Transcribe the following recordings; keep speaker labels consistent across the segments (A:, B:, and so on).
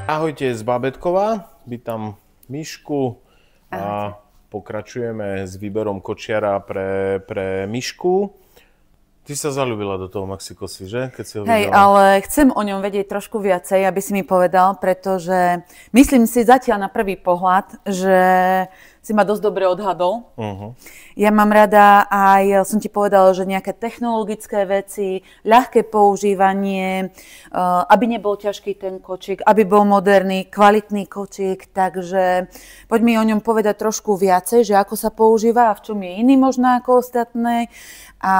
A: Ahojte z Bábätkova, vítam Mišku a pokračujeme s výberom kočiara pre Mišku. Ty sa zaľúbila do toho Maxi-Cosi, že? Keď si ho
B: Hej,
A: videla.
B: ale chcem o ňom vedieť trošku viacej, aby si mi povedal, pretože myslím si zatiaľ na prvý pohľad, že si ma dosť dobre odhadol. Ja mám rada aj, som ti povedala, že nejaké technologické veci, ľahké používanie, aby nebol ťažký ten kočík, aby bol moderný, kvalitný kočík, takže poď mi o ňom povedať trošku viacej, že ako sa používa a v čom je iný možno ako ostatné a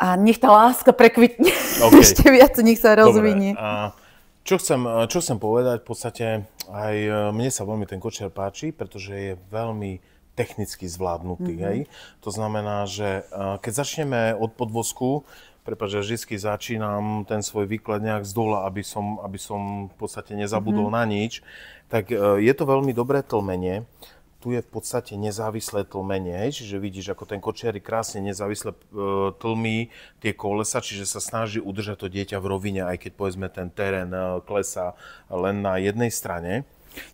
B: nech tá láska prekvitne ešte viac, nech sa rozvinie.
A: Dobre. Čo chcem povedať, v podstate aj mne sa veľmi ten kočiar páči, pretože je veľmi technicky zvládnutý. Hej? To znamená, že keď začneme od podvozku, prepáč, že vždy začínam ten svoj výklad nejak z dola, aby som v podstate nezabudol na nič, tak je to veľmi dobré tlmenie. Tu je v podstate nezávislé tlmenie, čiže vidíš, ako ten kočiar krásne nezávisle tlmí tie kolesa, čiže sa snaží udržať to dieťa v rovine, aj keď povedzme ten terén klesá len na jednej strane.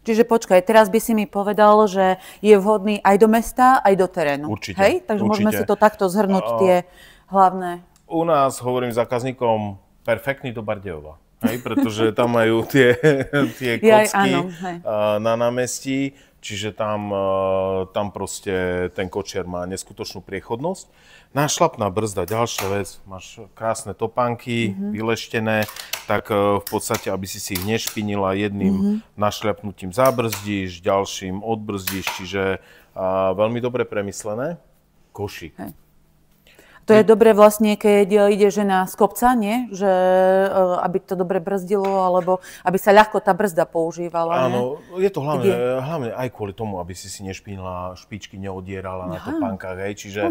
B: Čiže počkaj, teraz by si mi povedal, že je vhodný aj do mesta, aj do terénu.
A: Určite.
B: Hej? Takže môžeme si to takto zhrnúť, tie hlavné.
A: U nás hovorím zákazníkom perfektný do Bardejova. Hej, pretože tam majú tie kocky na námestí, čiže tam proste ten kočiar má neskutočnú priechodnosť. Nášľapná brzda, ďalšia vec, máš krásne topánky, vyleštené, tak v podstate, aby si ich nešpinila, jedným našľapnutím zabrzdíš, ďalším odbrzdíš, čiže veľmi dobre premyslené. Košík.
B: Hej. To je dobre vlastne, keď ide žena z kopca, nie? Že aby to dobre brzdilo, alebo aby sa ľahko tá brzda používala.
A: Áno, je to hlavne aj kvôli tomu, aby si nešpinila, špičky neodierala na topánkach. Hej. Čiže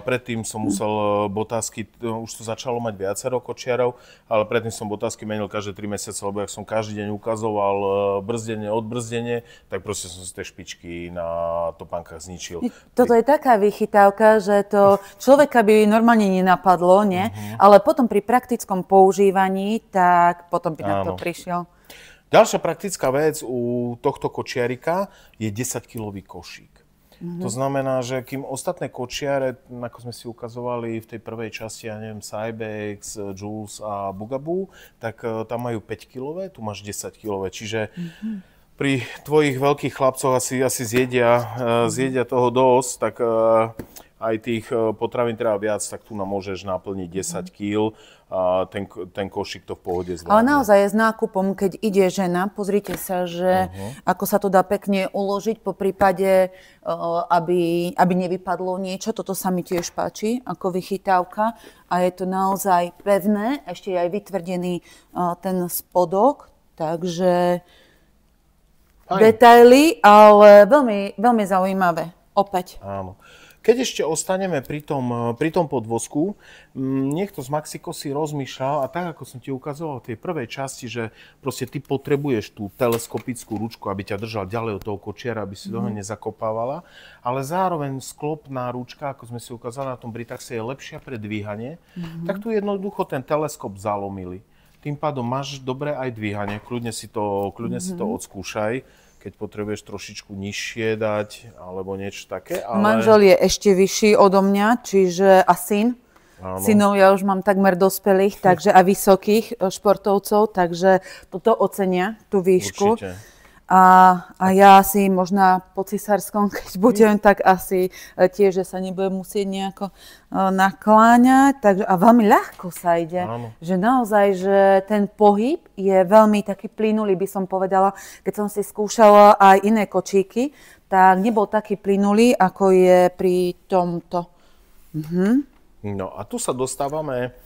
A: predtým som musel botázky, už to začalo mať viacero kočiarov, ale predtým som botázky menil každé 3 mesiace, lebo ak som každý deň ukazoval brzdenie, odbrzdenie, tak proste som si tie špičky na topánkach zničil.
B: Toto je taká vychytávka, že to človeka by normálne nenapadlo, nie? Ale potom pri praktickom používaní, tak potom by na to prišiel.
A: Ďalšia praktická vec u tohto kočiarika je 10-kilový košík. To znamená, že kým ostatné kočiare, ako sme si ukazovali v tej prvej časti, ja neviem, Cybex, Jules a Bugaboo, tak tam majú 5-kilové, tu máš 10-kilové, čiže pri tvojich veľkých chlapcoch asi zjedia toho dosť, tak aj tých potravín treba viac, tak tu nám môžeš naplniť 10 kg a ten košík to v pohode zvládne.
B: Ale naozaj s nákupom, keď ide žena, pozrite sa, že ako sa to dá pekne uložiť, po prípade, aby nevypadlo niečo. Toto sa mi tiež páči, ako vychytávka. A je to naozaj pevné, ešte je aj vytvrdený ten spodok, takže detaily, ale veľmi, veľmi zaujímavé. Opäť.
A: Áno. Keď ešte ostaneme pri tom podvozku, niekto z Maxi-Cosi rozmýšľal, a tak ako som ti ukazoval v tej prvej časti, že proste ty potrebuješ tú teleskopickú ručku, aby ťa držal ďalej od toho kočiara, aby si do neho nezakopávala, ale zároveň sklopná ručka, ako sme si ukázali na tom Britaxe, je lepšia pre dvíhanie, tak tu jednoducho ten teleskop zalomili. Tým pádom máš dobre aj dvíhanie, kľudne si to odskúšaj, keď potrebuješ trošičku nižšie dať, alebo niečo také. Ale...
B: Manžel je ešte vyšší odo mňa, čiže a syn. Áno. Synov ja už mám takmer dospelých, takže a vysokých športovcov, takže toto ocenia, tú výšku.
A: Určite.
B: A ja si možno po cisárskom, keď budem, tak asi tiež, že sa nebudem musieť nejako nakláňať. Takže, a veľmi ľahko sa ide.
A: Áno.
B: Že naozaj, že ten pohyb je veľmi taký plynulý, by som povedala. Keď som si skúšala aj iné kočíky, tak nebol taký plynulý, ako je pri tomto.
A: No a tu sa dostávame...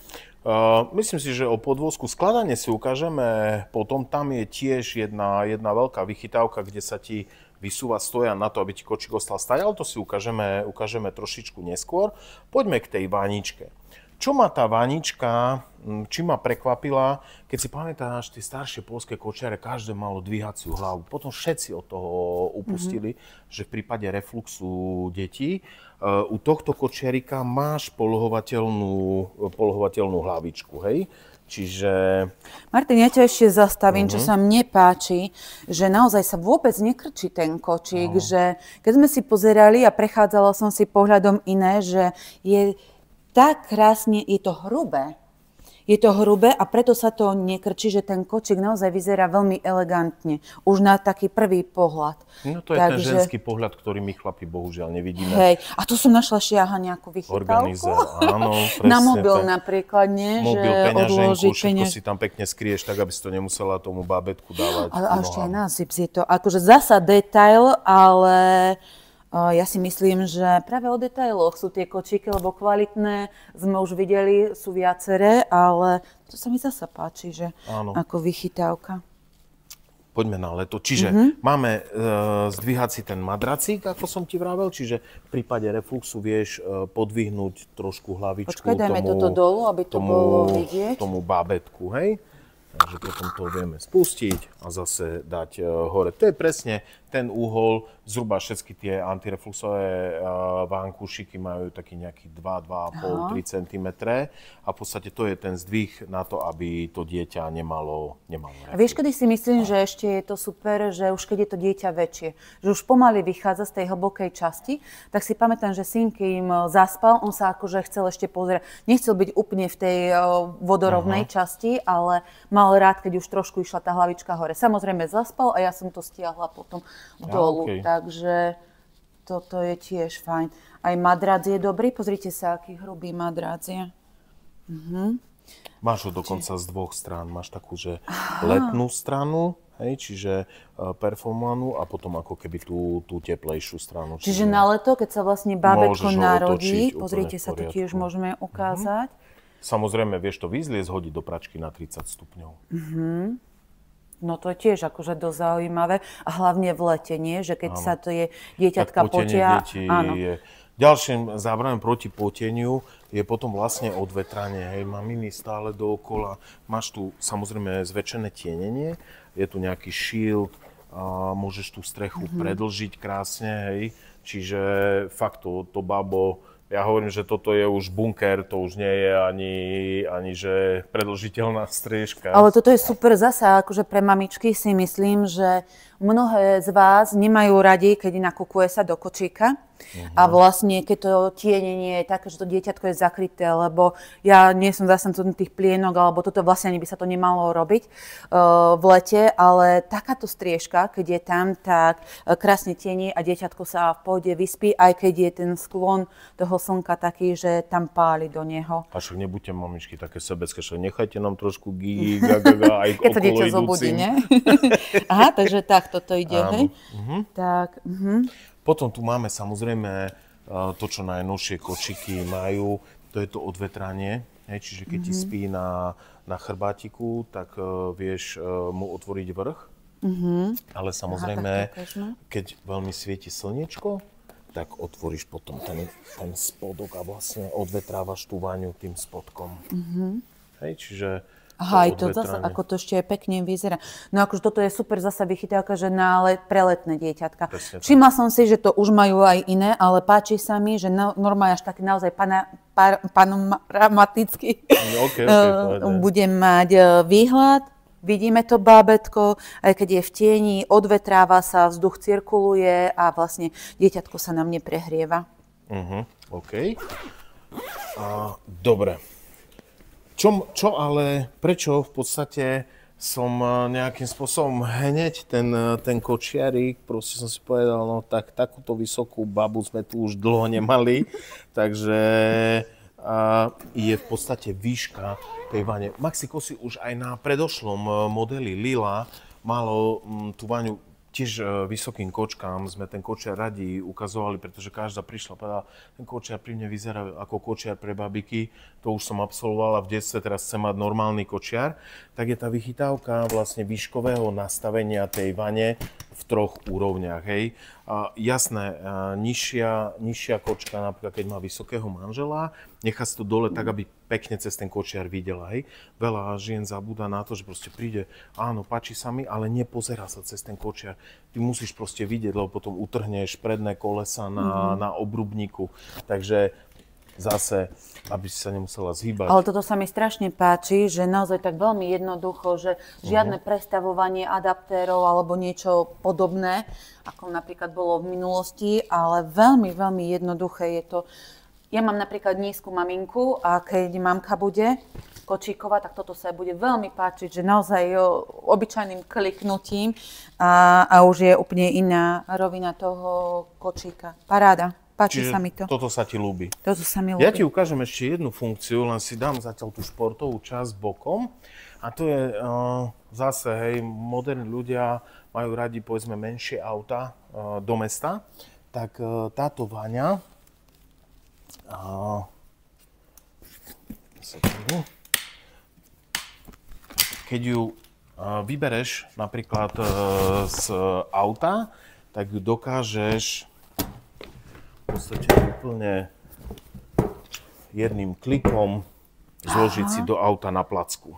A: myslím si, že o podvozku skladanie si ukážeme potom. Tam je tiež jedna veľká vychytávka, kde sa ti vysúva stojan na to, aby ti kočík ostal stať, ale to si ukážeme trošičku neskôr. Poďme k tej vaničke. Čo ma tá vanička, či ma prekvapila, keď si pamätáš, tie staršie poľské kočiare, každé malo dvíhaciu hlavu. Potom všetci od toho upustili, že v prípade refluxu detí u tohto kočiarika máš polohovateľnú hlavičku, hej? Čiže...
B: Martin, ja ťa ešte zastavím, čo sa mne páči, že naozaj sa vôbec nekrčí ten kočík, že keď sme si pozerali a prechádzala som si pohľadom iné, že je tak krásne, je to hrubé. Je to hrubé a preto sa to nekrčí, že ten kočík naozaj vyzerá veľmi elegantne. Už na taký prvý pohľad.
A: No to je ten ženský pohľad, ktorý my chlapi bohužiaľ nevidíme.
B: Hej, a tu som našla šiaha nejakú vychytávku.
A: Organizer, áno, presne.
B: Na mobil napríklad, nie?
A: Mobil,
B: že
A: peňaženku, všetko si tam pekne skrieš, tak aby si to nemusela tomu bábätku dávať.
B: Ale ešte aj násyp je to. Akože zasa detail, ale... Ja si myslím, že práve o detailoch sú tie kočíky, lebo kvalitné sme už videli, sú viaceré, ale to sa mi zasa páči, že ako vychytávka.
A: Poďme na leto. Čiže máme zdvíhať si ten madracík, ako som ti vravel, čiže v prípade refluxu vieš podvihnúť trošku hlavičku.
B: Počkaj, dajme toto dolu, aby to bolo vidieť.
A: Tomu bábätku, hej? Takže potom to vieme spustiť a zase dať hore. To je presne ten úhol, zhruba všetky tie antirefluxové vankúšiky majú taký nejaký 2,5-3 cm a v podstate to je ten zdvih na to, aby to dieťa nemalo reflux.
B: A vieš, kedy si myslím, že ešte je to super, že už keď je to dieťa väčšie, že už pomaly vychádza z tej hlbokej časti, tak si pamätám, že syn, kým zaspal, on sa akože chcel ešte pozerať. Nechcel byť úplne v tej vodorovnej časti, ale mal rád, keď už trošku išla tá hlavička hore. Samozrejme zaspal a ja som to stiahla potom dolu, takže toto je tiež fajn. Aj madrac je dobrý, pozrite sa, aký hrubý madrac je.
A: Máš ho dokonca z dvoch strán, máš takú, že letnú stranu, hej, čiže performovanú a potom ako keby tú teplejšiu stranu.
B: Čiže na leto, keď sa vlastne bábätko narodí, pozrite sa, to tiež môžeme ukázať.
A: Samozrejme, vieš to vyzliecť, hodiť do pračky na 30 stupňov.
B: No to je tiež akože dosť zaujímavé. A hlavne v lete, nie? Že keď sa to je dieťatka potia.
A: Je ďalším zábranom proti poteniu je potom vlastne odvetranie. Hej, maminy stále dookola. Máš tu samozrejme zväčšené tienenie. Je tu nejaký shield. Môžeš tú strechu predlžiť krásne. Hej. Čiže fakt to babo... Ja hovorím, že toto je už bunker, to už nie je ani že predĺžiteľná striežka.
B: Ale toto je super zasa, akože pre mamičky si myslím, že mnohé z vás nemajú radi, keď nakukuje sa do kočíka. A vlastne, keď to tienenie je také, že to dieťatko je zakryté, lebo ja nie som zastancom tých plienok, alebo toto vlastne ani by sa to nemalo robiť v lete, ale takáto striežka, keď je tam, tak krásne tienie a dieťatko sa v pohode vyspí, aj keď je ten sklon toho slnka taký, že tam páli do neho.
A: A však nebuďte, mamičky, také sebecké, že nechajte nám trošku aj
B: keď sa dieťa zobudí, ne? Aha, takže tak toto ide, hej? Tak,
A: Potom tu máme samozrejme to, čo najnovšie kočiky majú, to je to odvetranie. Čiže keď ti spí na chrbátiku, tak vieš mu otvoriť vrch. Ale samozrejme, keď veľmi svieti slniečko, tak otvoríš potom ten spodok a vlastne odvetrávaš tú vaňu tým spodkom. Čiže
B: aha, aj to zase, ako to ešte pekne vyzerá. No akože toto je super zasa vychytávka, že pre letné dieťatka. Všimla som si, že to už majú aj iné, ale páči sa mi, že normálne až taký naozaj panoramický budem mať výhľad. Vidíme to bábätko, aj keď je v tieni, odvetráva sa, vzduch cirkuluje a vlastne dieťatko sa nám neprehrieva.
A: Dobre. Čo ale, prečo v podstate som nejakým spôsobom hneď ten kočiarik, proste som si povedal, no tak takúto vysokú babu sme tu už dlho nemali, takže je v podstate výška tej vane. Maxiko si už aj na predošlom modeli Lila malo tú vaňu tiež vysokým kočkám, sme ten kočiar radi ukazovali, pretože každá prišla a povedala, ten kočiar pri mne vyzerá ako kočiar pre babiky, to už som absolvovala v detstve, teraz chcem mať normálny kočiar, tak je tá vychytávka vlastne výškového nastavenia tej vane v troch úrovniach, hej. Jasné, nižšia kočka, napríklad keď má vysokého manžela, nechá si to dole tak, aby pekne cez ten kočiar videla, hej. Veľa žien zabúda na to, že proste príde, áno, páči sa mi, ale nepozerá sa cez ten kočiar. Ty musíš proste vidieť, lebo potom utrhneš predné kolesa na obrubníku. Takže zase, aby si sa nemusela zhýbať.
B: Ale toto sa mi strašne páči, že naozaj tak veľmi jednoducho, že žiadne prestavovanie adaptérov alebo niečo podobné, ako napríklad bolo v minulosti, ale veľmi, veľmi jednoduché je to. Ja mám napríklad nízku maminku a keď mamka bude kočíkovať, tak toto sa bude veľmi páčiť, že naozaj obyčajným kliknutím a už je úplne iná rovina toho kočíka. Paráda. Páči sa mi to.
A: Toto sa ti ľúbi.
B: Toto sa mi ľúbi.
A: Ja ti ukážem ešte jednu funkciu, len si dám zatiaľ tú športovú časť bokom. A to je zase, hej, moderní ľudia majú radi, povedzme, menšie auta do mesta. Tak táto vaňa, keď ju vybereš napríklad z auta, tak ju dokážeš v podstate úplne jedným klikom zložiť si do auta na placku.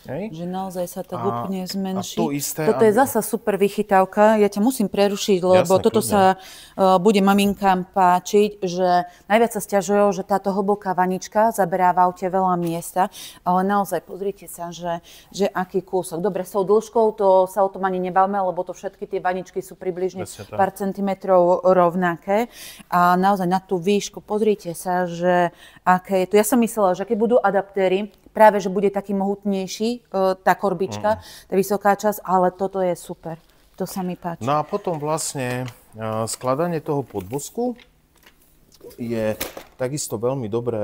A: Hej?
B: Že naozaj sa tak úplne zmenší.
A: A to isté,
B: toto je zasa super vychytávka. Ja ťa musím prerušiť, lebo
A: jasne,
B: toto sa bude maminkám páčiť, že najviac sa sťažujú, že táto hlboká vanička zaberá v aute veľa miesta, ale naozaj pozrite sa, že aký kúsok. Dobre, s tou dĺžkou to sa o tom ani nebavme, lebo to všetky tie vaničky sú približne pár centimetrov rovnaké. A naozaj na tú výšku, pozrite sa, že aké je to. Ja som myslela, že keď budú adaptéry, práve, že bude taký mohutnejší, tá korbička, tá vysoká časť, ale toto je super. To sa mi páči.
A: No a potom vlastne skladanie toho podvozku je takisto veľmi dobre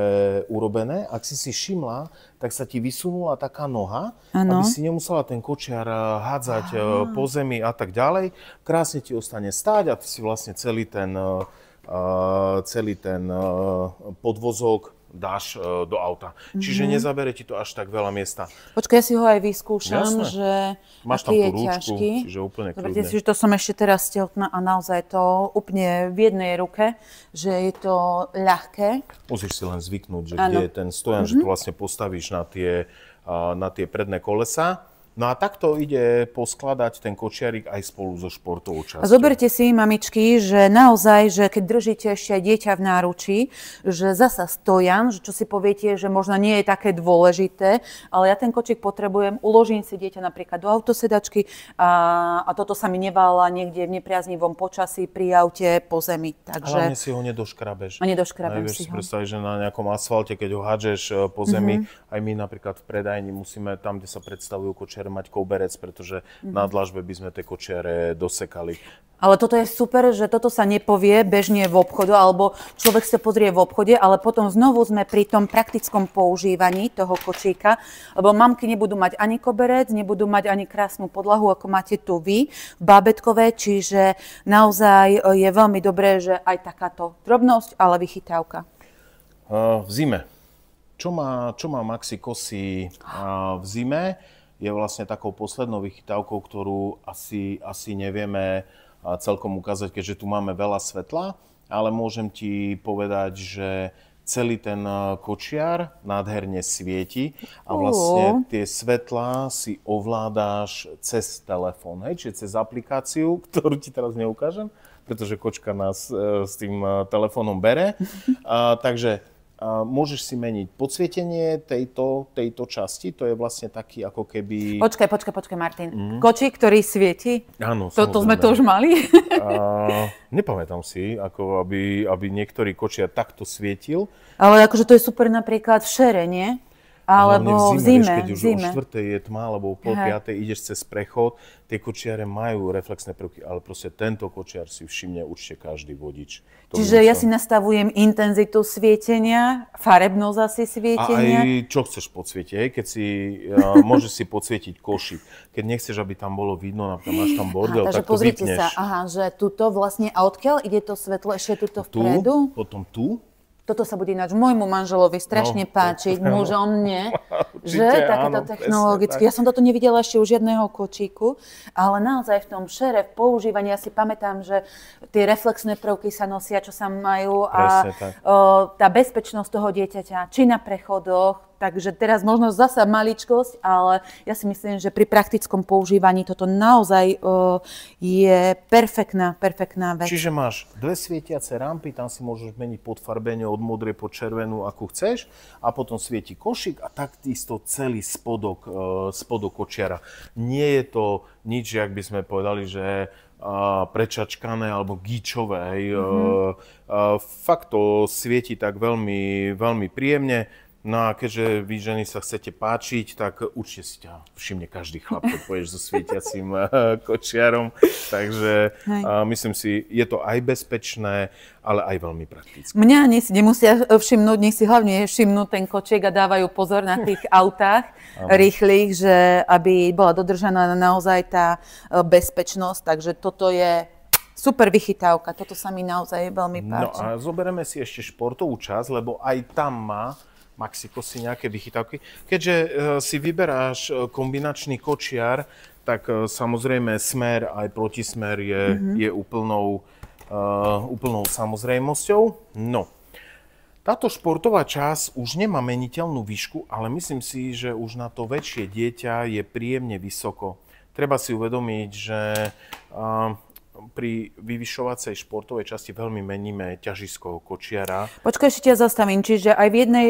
A: urobené. Ak si všimla, tak sa ti vysunula taká noha, aby si nemusela ten kočiar hádzať po zemi a tak ďalej. Krásne ti ostane stáť a ty si vlastne celý ten podvozok dáš do auta. Čiže nezabere ti to až tak veľa miesta.
B: Počkaj, ja si ho aj vyskúšam, že
A: máš tam tú rúčku, čiže úplne kľudne.
B: Zoberte si, že to som ešte teraz tehotná a naozaj to úplne v jednej ruke, že je to ľahké.
A: Musíš si len zvyknúť, že kde je ten stojan, že tu vlastne postavíš na tie predné kolesá. No a takto ide poskladať ten kočiarik aj spolu so športovou časťou.
B: A zoberte si, mamičky, že naozaj, že keď držíte ešte aj dieťa v náručí, že zasa stojan, že čo si poviete, že možno nie je také dôležité, ale ja ten kočík potrebujem, uložím si dieťa napríklad do autosedačky a toto sa mi nevála niekde v nepriaznivom počasí pri aute po zemi. Takže...
A: Hlavne si ho nedoškrabeš.
B: A nedoškrabem si ho.
A: Predstaviť, že na nejakom asfalte, keď ho hádžeš po zemi, aj my napríklad v predajni musíme tam, kde sa predstavujú kočiare, mať koberec, pretože na dlažbe by sme tie kočiare dosekali.
B: Ale toto je super, že toto sa nepovie bežne v obchode, alebo človek sa pozrie v obchode, ale potom znovu sme pri tom praktickom používaní toho kočíka, lebo mamky nebudú mať ani koberec, nebudú mať ani krásnu podlahu, ako máte tu vy, bábetkové, čiže naozaj je veľmi dobré, že aj takáto drobnosť, ale vychytávka.
A: V zime. Čo má Maxi Kosy v zime? Je vlastne takou poslednou vychytávkou, ktorú asi nevieme celkom ukázať, keďže tu máme veľa svetla, ale môžem ti povedať, že celý ten kočiar nádherne svieti a vlastne tie svetlá si ovládáš cez telefón, čiže cez aplikáciu, ktorú ti teraz neukážem, pretože kočka nás s tým telefónom bere. Takže môžeš si meniť podsvietenie tejto časti, to je vlastne taký ako keby...
B: Počkaj, Martin. Kočík, ktorý svieti?
A: Áno,
B: toto sme to už mali?
A: Nepamätám si, ako aby niektorý kočiar takto svietil.
B: Ale akože to je super napríklad v šere, nie? Alebo v zime.
A: Keď už o 4:00 je tma, alebo o 4:30 ideš cez prechod, tie kočiare majú reflexné prvky, ale proste tento kočiar si všimne určite každý vodič.
B: Čiže ja si nastavujem intenzitu svietenia, farebnosť asi svietenia.
A: A aj čo chceš podsvietiť, keď môžeš si podsvietiť košík. Keď nechceš, aby tam bolo vidno, napríklad máš tam bordel, tak to vypneš.
B: Takže pozrite sa, že tuto vlastne, a odkiaľ ide to svetlo ešte tuto vpredu?
A: Potom tu.
B: Toto sa bude ináč môjmu manželovi strašne páčiť, mužom mne, že takéto technologické. Ja som toto nevidela ešte u žiadneho kočíku, ale naozaj v tom šere, v používaní, ja si pamätám, že tie reflexné prvky sa nosia, čo sa majú a tá bezpečnosť toho dieťaťa, či na prechodoch, Takže teraz možno zasa maličkosť, ale ja si myslím, že pri praktickom používaní toto naozaj je perfektná vec.
A: Čiže máš dve svietiace rampy, tam si môžeš meniť podfarbenie od modrej po červenú, ako chceš, a potom svieti košík a takisto celý spodok kočiara. Nie je to nič, jak by sme povedali, že prečačkané alebo gíčové. Fakt to svieti tak veľmi, veľmi príjemne. No a keďže vy ženy sa chcete páčiť, tak určite si ťa všimne každý chlap, keď pôjdeš so svietiacím kočiarom. Takže myslím si, je to aj bezpečné, ale aj veľmi praktické.
B: Mňa ani si nemusia všimnúť, nech si hlavne všimnú ten kočiek a dávajú pozor na tých autách rýchlych, že aby bola dodržaná naozaj tá bezpečnosť. Takže toto je super vychytávka, toto sa mi naozaj veľmi páči.
A: No a zoberieme si ešte športovú časť, lebo aj tam má Maxi-Cosi nejaké vychytávky. Keďže si vyberáš kombinačný kočiar, tak samozrejme smer aj protismer je úplnou samozrejmosťou. No, táto športová časť už nemá meniteľnú výšku, ale myslím si, že už na to väčšie dieťa je príjemne vysoko. Treba si uvedomiť, že pri vyvyšovacej športovej časti veľmi meníme ťažisko kočiara.
B: Počkaj, ešte ťa zastavím. Čiže aj v jednej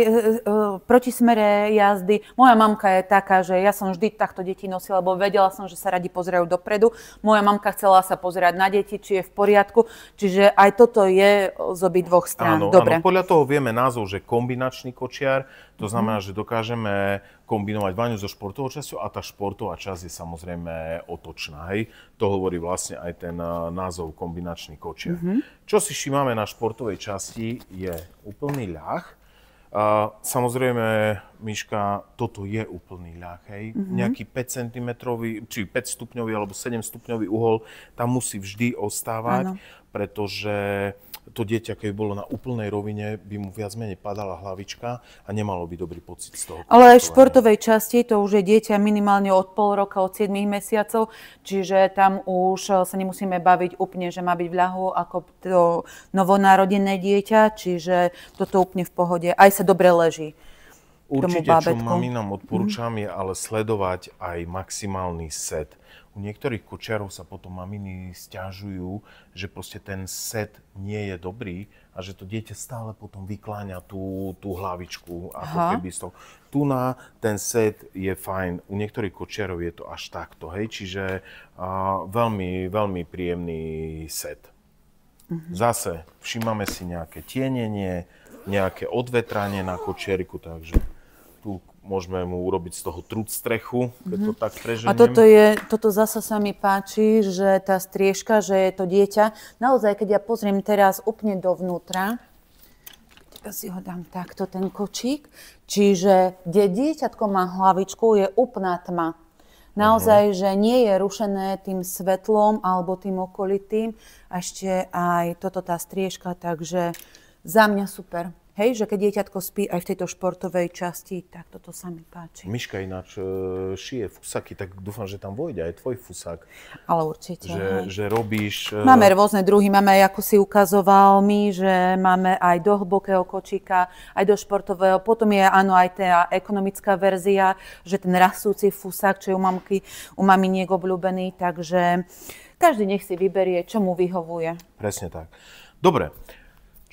B: protismere jazdy, moja mamka je taká, že ja som vždy takto deti nosila, lebo vedela som, že sa radi pozerajú dopredu. Moja mamka chcela sa pozerať na deti, či je v poriadku. Čiže aj toto je z obidvoch strán.
A: Áno,
B: dobre.
A: Áno, podľa toho vieme názov, že kombinačný kočiar. To znamená, že dokážeme kombinovať vaňu so športovou časťou a tá športová časť je samozrejme otočná. Hej? To hovorí vlastne aj ten názov kombinačný kočiar. Čo si všímame na športovej časti je úplný ľah. Samozrejme, Miška, toto je úplný ľah. Hej? Nejaký 5 cm, či 5 stupňový alebo 7 stupňový uhol tam musí vždy ostávať, pretože to dieťa, keď bolo na úplnej rovine, by mu viac menej padala hlavička a nemalo by dobrý pocit z toho.
B: Ale aj v športovej časti to už je dieťa minimálne od pol roka, od 7 mesiacov, čiže tam už sa nemusíme baviť úplne, že má byť v ľahu ako to novonarodené dieťa, čiže toto úplne v pohode. Aj sa dobre leží.
A: Určite, čo maminám odporúčam, je ale sledovať aj maximálny set. U niektorých kočiarov sa potom maminy sťažujú, že proste ten set nie je dobrý a že to dieťa stále potom vykláňa tú hlavičku. Ako keby z toho. Tu na ten set je fajn. U niektorých kočiarov je to až takto. Hej? Čiže veľmi, veľmi príjemný set. Zase všímame si nejaké tienenie, nejaké odvetranie na kočieriku, takže tu môžeme mu urobiť z toho trúd strechu, keď to tak preženiem.
B: A toto zasa sa mi páči, že tá striežka, že je to dieťa. Naozaj, keď ja pozriem teraz úplne dovnútra, ja si ho dám takto, ten kočík, čiže kde dieťatko má hlavičku, je úplná tma. Naozaj, že nie je rušené tým svetlom alebo tým okolitým. A ešte aj toto tá striežka, takže za mňa super. Hej, že keď dieťatko spí aj v tejto športovej časti, tak toto sa mi páči.
A: Miška ináč šije fusaky, tak dúfam, že tam vojde aj tvoj fusák.
B: Ale určite.
A: Že robíš...
B: Máme rôzne druhy, máme aj, ako si ukazoval mi, že máme aj do hlbokého kočíka, aj do športového. Potom je áno aj tá ekonomická verzia, že ten rastúci fusák, čo je u maminiek obľúbený, takže každý nech si vyberie, čo mu vyhovuje.
A: Presne tak. Dobre.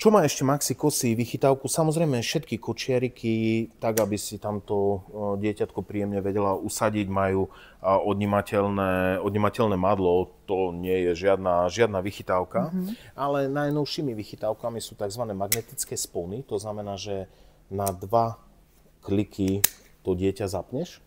A: Čo má ešte Maxi-Cosi vychytávku? Samozrejme všetky kočiariky, tak aby si tamto dieťatko príjemne vedela usadiť, majú odnímateľné madlo. To nie je žiadna vychytávka. Ale najnovšími vychytávkami sú tzv. Magnetické spony. To znamená, že na 2 kliky to dieťa zapneš.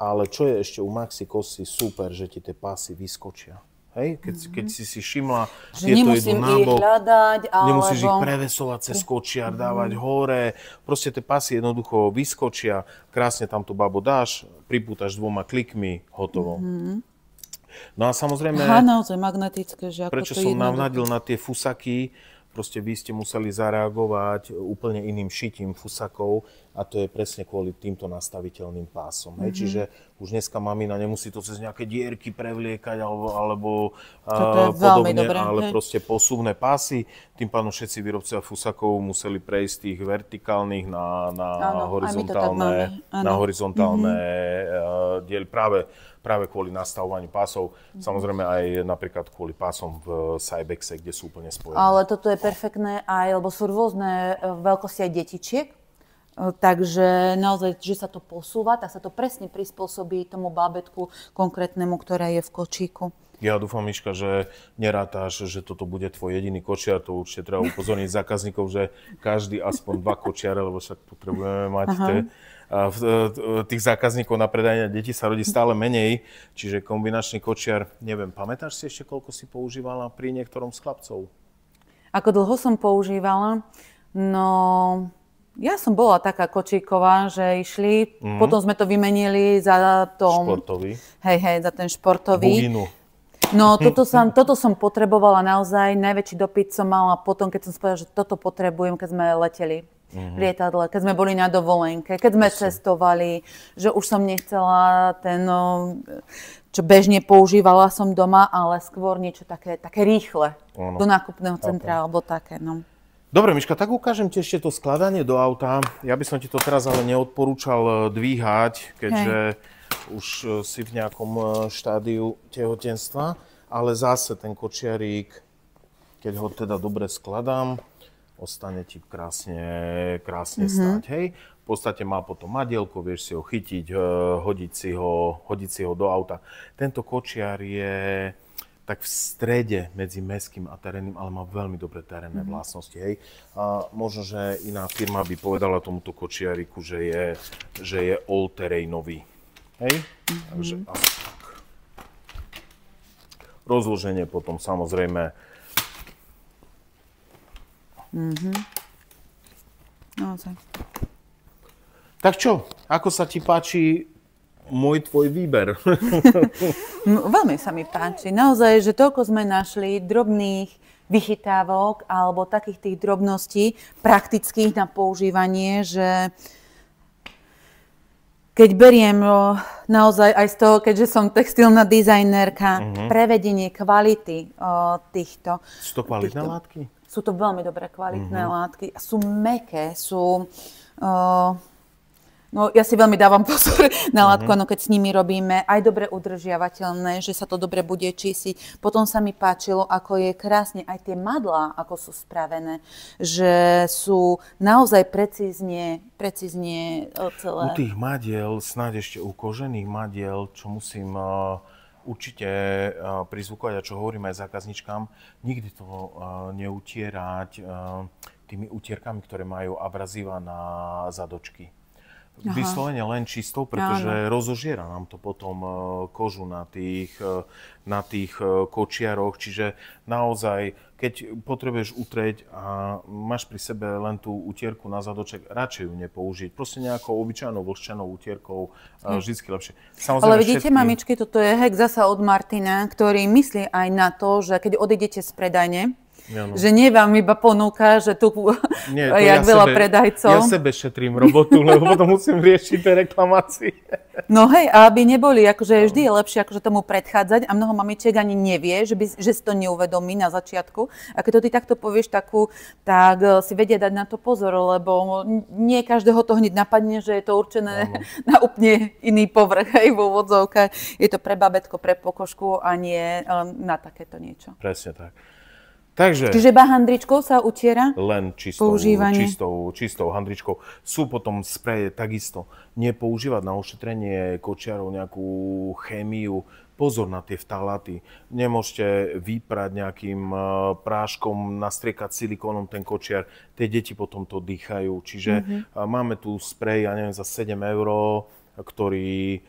A: Ale čo je ešte u Maxi-Cosi super, že ti tie pásy vyskočia. Hej, keď si všimla,
B: že nemusím ich hľadať, alebo...
A: Nemusíš ich prevesovať cez kočiar, dávať hore. Proste tie pasy jednoducho vyskočia, krásne tam to babo dáš, pripútaš 2 klikmi, hotovo. No a samozrejme...
B: naozaj magnetické, že ako
A: prečo som navnadil na tie fusaky, proste vy ste museli zareagovať úplne iným šitím fusakov a to je presne kvôli týmto nastaviteľným pásom. Hej. Čiže Už dneska mamina nemusí to cez nejaké dierky prevliekať alebo
B: podobne, dobré,
A: ale proste posuvné pásy. Tým pádom všetci výrobcovia fusakov museli prejsť tých vertikálnych na horizontálne diely práve kvôli nastavovaniu pásov. Samozrejme aj napríklad kvôli pásom v Cybexe, kde sú úplne spojené.
B: Ale toto je perfektné aj, lebo sú rôzne veľkosti aj detičiek. Takže naozaj, že sa to posúva, tak sa to presne prispôsobí tomu bábätku konkrétnemu, ktoré je v kočíku.
A: Ja dúfam, Miška, že nerátáš, že toto bude tvoj jediný kočiar. To určite treba upozorniť zákazníkov, že každý aspoň 2 kočiare, lebo však potrebujeme mať tých zákazníkov na predajne detí sa rodí stále menej. Čiže kombinačný kočiar, neviem, pamätáš si ešte, koľko si používala pri niektorom z chlapcov?
B: Ako dlho som používala? No... Ja som bola taká kočíková, že išli, potom sme to vymenili za
A: športový.
B: Hej, za ten športový.
A: Buginu.
B: No, toto som potrebovala naozaj, najväčší dopyt som mala potom, keď som povedala, že toto potrebujem, keď sme leteli v lietadle, keď sme boli na dovolenke, keď sme cestovali, že už som nechcela ten, čo bežne používala som doma, ale skôr niečo také rýchle, do nákupného centra, alebo také, no.
A: Dobre, Miška, tak ukážem ti ešte to skladanie do auta. Ja by som ti to teraz ale neodporúčal dvíhať, keďže už si v nejakom štádiu tehotenstva, ale zase ten kočiarík, keď ho teda dobre skladám, ostane ti krásne stáť, hej. V podstate má potom madielko, vieš si ho chytiť, hodiť si ho do auta. Tento kočiar je tak v strede medzi mestským a terénnym, ale má veľmi dobré terénne vlastnosti. Hej. A možno, že iná firma by povedala tomuto kočiariku, že je all-terrainový. Hej? Takže asi tak. Rozloženie potom samozrejme.
B: Naozaj.
A: Tak čo, ako sa ti páči tvoj výber?
B: Veľmi sa mi páči. Naozaj, že toľko sme našli drobných vychytávok alebo takých tých drobností praktických na používanie, že keď beriem naozaj aj z toho, keďže som textilná dizajnerka, prevedenie kvality týchto.
A: Sú to kvalitné látky?
B: Sú to veľmi dobré kvalitné látky. Sú mäkké, sú... No, ja si veľmi dávam pozor na látku, keď s nimi robíme, aj dobre udržiavateľné, že sa to dobre bude čistiť. Potom sa mi páčilo, ako je krásne aj tie madlá, ako sú spravené, že sú naozaj precízne celé.
A: U tých madiel, snáď ešte u kožených madiel, čo musím určite prizvukovať a čo hovorím aj zákazničkám, nikdy to neutierať tými utierkami, ktoré majú abrazíva na zadočky. Vyslovene len čistou, pretože rozožiera nám to potom kožu na tých kočiaroch. Čiže naozaj, keď potrebuješ utrieť a máš pri sebe len tú utierku na zadoček, radšej ju nepoužiť. Proste nejakou obyčajnou vlhčenou utierkou vždycky lepšie. Samozrejme,
B: ale vidíte, mamičky, toto je hack zasa od Martina, ktorý myslí aj na to, že keď odídete z predajne, že nie vám iba ponúka, že tu jak veľa predajcov.
A: Ja sebe šetrím robotu, lebo potom musím riešiť tie reklamácie.
B: No hej, aby neboli, akože vždy je lepšie akože tomu predchádzať a mnoho mamičiek ani nevie, že si to neuvedomí na začiatku. A keď to ty takto povieš tak si vedia dať na to pozor, lebo nie každého to hneď napadne, že je to určené na úplne iný povrch, hej, vo úvodzovkách. Je to pre babetko, pre pokožku a nie na takéto niečo.
A: Presne tak. Takže,
B: čiže iba handričkou sa utiera?
A: Len čistou handričkou. Sú potom spreje takisto. Nepoužívať na ošetrenie kočiarov nejakú chémiu. Pozor na tie ftaláty. Nemôžete vyprať nejakým práškom, nastriekať silikónom ten kočiar. Tie deti potom to dýchajú. Čiže máme tu sprej, ja neviem, za 7 €, ktorý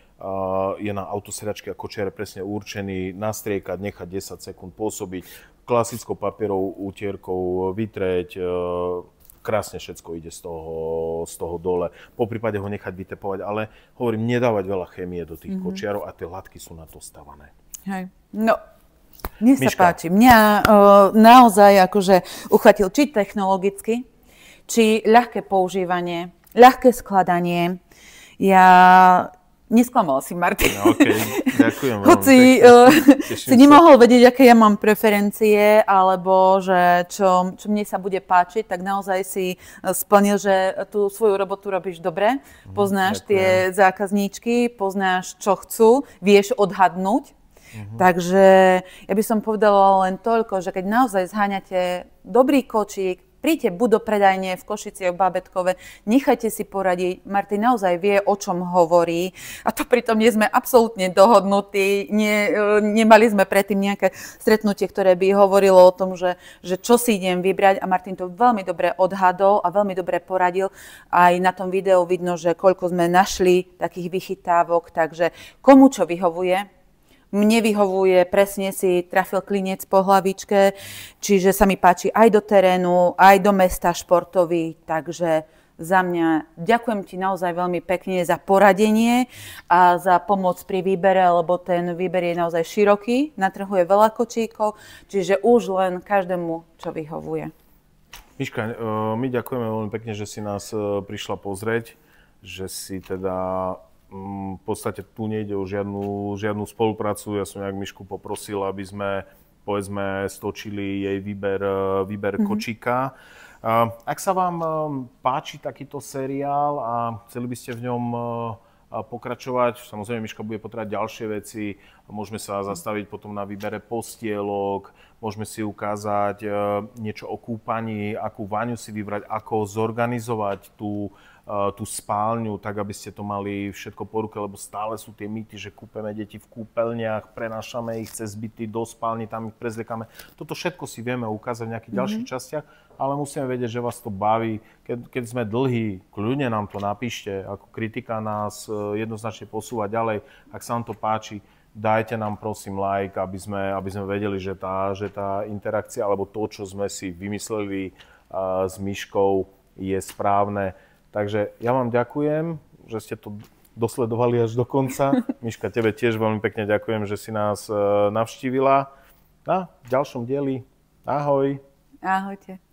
A: je na autosedačke a kočiar je presne určený nastriekať, nechať 10 sekúnd pôsobiť, klasickou papierovou útierkou vytrieť, krásne všetko ide z toho dole. Po prípade ho nechať vytepovať, ale hovorím, nedávať veľa chémie do tých kočiarov a tie látky sú na to stavané.
B: Hej. No, mne sa páči. Mňa naozaj akože uchvatil či technologicky, či ľahké používanie, ľahké skladanie. Ja Nesklamal si, Martin.
A: No, okay. Ďakujem.
B: Hoci si nemohol vedieť, aké ja mám preferencie, alebo že čo mne sa bude páčiť, tak naozaj si splnil, že tú svoju robotu robíš dobre. Poznáš tie zákazníčky, poznáš, čo chcú, vieš odhadnúť. Takže ja by som povedala len toľko, že keď naozaj zháňate dobrý kočík, príďte buď do predajne v Košiciach, v Bábätkove, nechajte si poradiť. Martin naozaj vie, o čom hovorí. A to pritom nie sme absolútne dohodnutí. Nemali sme predtým nejaké stretnutie, ktoré by hovorilo o tom, že čo si idem vybrať. A Martin to veľmi dobre odhadol a veľmi dobre poradil. Aj na tom videu vidno, že koľko sme našli takých vychytávok. Takže komu čo vyhovuje. Mne vyhovuje, presne si trafil klinec po hlavičke, čiže sa mi páči aj do terénu, aj do mesta športový, takže za mňa ďakujem ti naozaj veľmi pekne za poradenie a za pomoc pri výbere, lebo ten výber je naozaj široký, na trhu je veľa kočíkov, čiže už len každému, čo vyhovuje.
A: Miška, my ďakujeme veľmi pekne, že si nás prišla pozrieť, že si teda v podstate tu nejde o žiadnu spoluprácu. Ja som nejak Mišku poprosil, aby sme, povedzme, stočili jej výber kočíka. Ak sa vám páči takýto seriál a chceli by ste v ňom pokračovať, samozrejme Miška bude potrebovať ďalšie veci, môžeme sa zastaviť potom na výbere postielok, môžeme si ukázať niečo o kúpaní, akú vaňu si vybrať, ako zorganizovať tú spálňu, tak aby ste to mali všetko po ruke, lebo stále sú tie mýty, že kúpeme deti v kúpeľniach, prenášame ich cez byty do spálny, tam ich prezliekame. Toto všetko si vieme ukázať v nejakých ďalších častiach, ale musíme vedieť, že vás to baví. Keď sme dlhí, kľudne nám to napíšte, ako kritika nás jednoznačne posúva ďalej. Ak sa vám to páči, dajte nám prosím like, aby sme vedeli, že tá interakcia alebo to, čo sme si vymysleli s Miškou, je správne. Takže ja vám ďakujem, že ste to dosledovali až do konca. Miška, tebe tiež veľmi pekne ďakujem, že si nás navštívila. Na ďalšom dieli. Ahoj.
B: Ahojte.